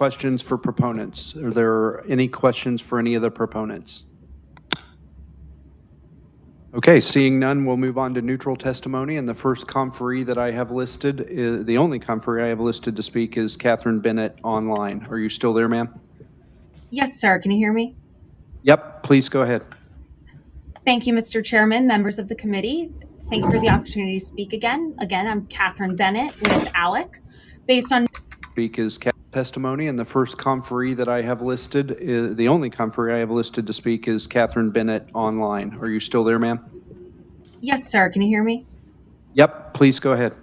questions for proponents? Are there any questions for any of the proponents? Okay, seeing none, we'll move on to neutral testimony. And the first conferee that I have listed, the only conferee I have listed to speak is Katherine Bennett online. Are you still there, ma'am? Yes, sir. Can you hear me? Yep, please go ahead. Thank you, Mr. Chairman, members of the committee. Thank you for the opportunity to speak again. Again, I'm Katherine Bennett with ALEC. Based on Speak is testimony, and the first conferee that I have listed, the only conferee I have listed to speak is Katherine Bennett online. Are you still there, ma'am? Yes, sir. Can you hear me? Yep, please go ahead.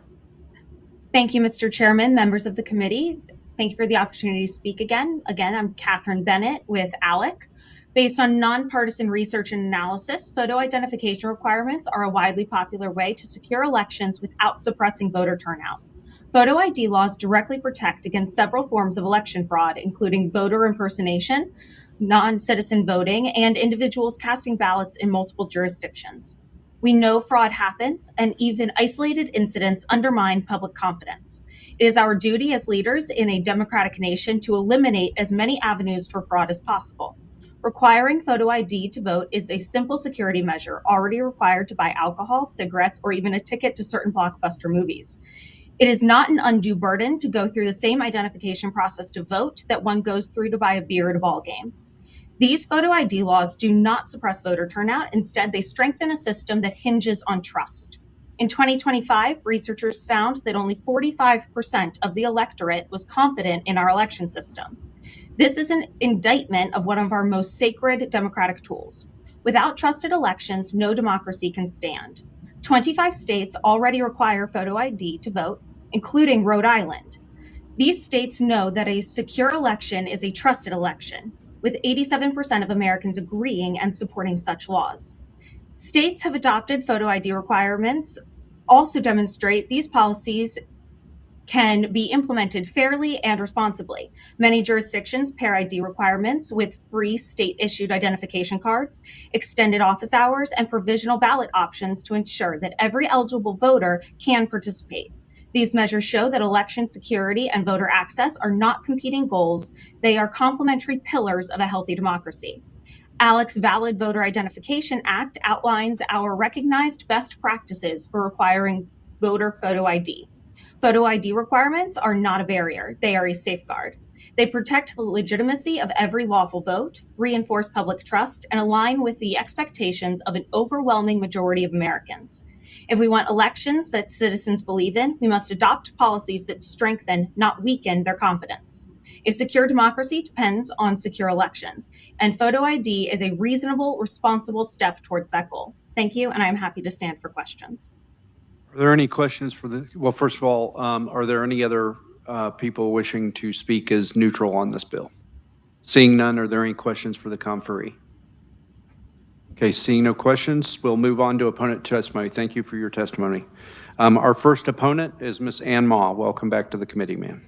Thank you, Mr. Chairman, members of the committee. Thank you for the opportunity to speak again. Again, I'm Katherine Bennett with ALEC. Based on nonpartisan research and analysis, photo identification requirements are a widely popular way to secure elections without suppressing voter turnout. Photo ID laws directly protect against several forms of election fraud, including voter impersonation, non-citizen voting, and individuals casting ballots in multiple jurisdictions. We know fraud happens, and even isolated incidents undermine public confidence. It is our duty as leaders in a democratic nation to eliminate as many avenues for fraud as possible. Requiring photo ID to vote is a simple security measure already required to buy alcohol, cigarettes, or even a ticket to certain blockbuster movies. It is not an undue burden to go through the same identification process to vote that one goes through to buy a beer at a ball game. These photo ID laws do not suppress voter turnout. Instead, they strengthen a system that hinges on trust. In 2025, researchers found that only 45% of the electorate was confident in our election system. This is an indictment of one of our most sacred democratic tools. Without trusted elections, no democracy can stand. 25 states already require photo ID to vote, including Rhode Island. These states know that a secure election is a trusted election, with 87% of Americans agreeing and supporting such laws. States have adopted photo ID requirements, also demonstrate these policies can be implemented fairly and responsibly. Many jurisdictions pair ID requirements with free state-issued identification cards, extended office hours, and provisional ballot options to ensure that every eligible voter can participate. These measures show that election security and voter access are not competing goals. They are complementary pillars of a healthy democracy. ALEC's Valid Voter Identification Act outlines our recognized best practices for requiring voter photo ID. Photo ID requirements are not a barrier, they are a safeguard. They protect the legitimacy of every lawful vote, reinforce public trust, and align with the expectations of an overwhelming majority of Americans. If we want elections that citizens believe in, we must adopt policies that strengthen, not weaken, their confidence. A secure democracy depends on secure elections, and photo ID is a reasonable, responsible step towards that goal. Thank you, and I'm happy to stand for questions. Are there any questions for the, well, first of all, are there any other people wishing to speak as neutral on this bill? Seeing none, are there any questions for the conferee? Okay, seeing no questions, we'll move on to opponent testimony. Thank you for your testimony. Our first opponent is Ms. Ann Ma. Welcome back to the committee, ma'am.